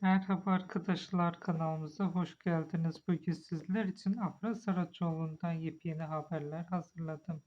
Merhaba arkadaşlar, kanalımıza hoş geldiniz. Bugün sizler için Afra Saraçoğlu'ndan yepyeni haberler hazırladım.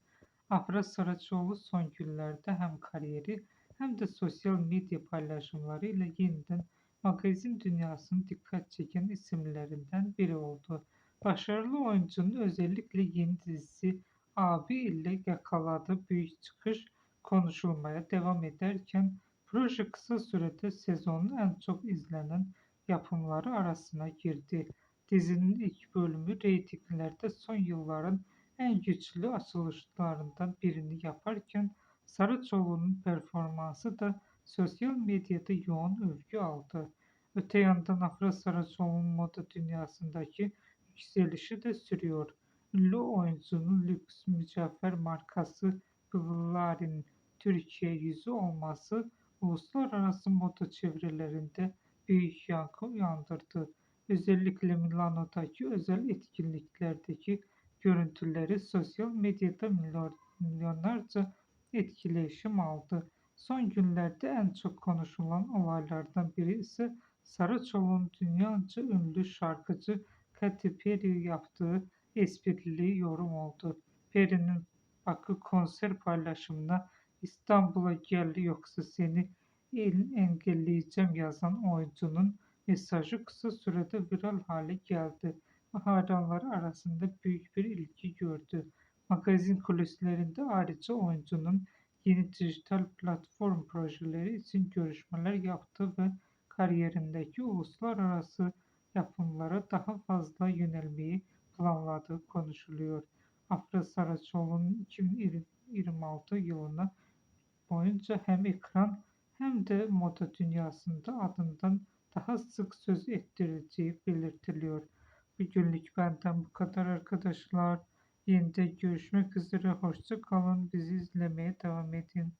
Afra Saraçoğlu son günlerde hem kariyeri hem de sosyal medya paylaşımlarıyla yeniden magazin dünyasının dikkat çeken isimlerinden biri oldu. Başarılı oyuncunun özellikle yeni dizisi Abi ile yakaladığı büyük çıkış konuşulmaya devam ederken proje kısa sürede sezonun en çok izlenen yapımları arasına girdi. Dizinin ilk bölümü reytinglerde son yılların en güçlü açılışlarından birini yaparken Saraçoğlu'nun performansı da sosyal medyada yoğun övgü aldı. Öte yandan Afra Saraçoğlu'nun moda dünyasındaki yükselişi de sürüyor. Ünlü oyuncunun lüks mücevher markası Bulgari'nin Türkiye yüzü olması uluslararası moda çevrelerinde büyük yankı uyandırdı. Özellikle Milano'daki özel etkinliklerdeki görüntüleri sosyal medyada milyonlarca etkileşim aldı. Son günlerde en çok konuşulan olaylardan biri ise Saraçoğlu'nun dünyaca ünlü şarkıcı Katy Perry yaptığı esprili yorum oldu. Perry'nin Bakü konser paylaşımına İstanbul'a geldi yoksa seni engelleyeceğim yazan oyuncunun mesajı kısa sürede viral hale geldi ve hayranları arasında büyük bir ilgi gördü. Magazin kulislerinde ayrıca oyuncunun yeni dijital platform projeleri için görüşmeler yaptı ve kariyerindeki uluslararası yapımlara daha fazla yönelmeyi planladığı konuşuluyor. Afra Saraçoğlu'nun 2026 yılına boyunca hem ekran hem de moda dünyasında adından daha sık söz ettirileceği belirtiliyor. Bugünlük benden bu kadar arkadaşlar. Yeniden görüşmek üzere. Hoşça kalın. Bizi izlemeye devam edin.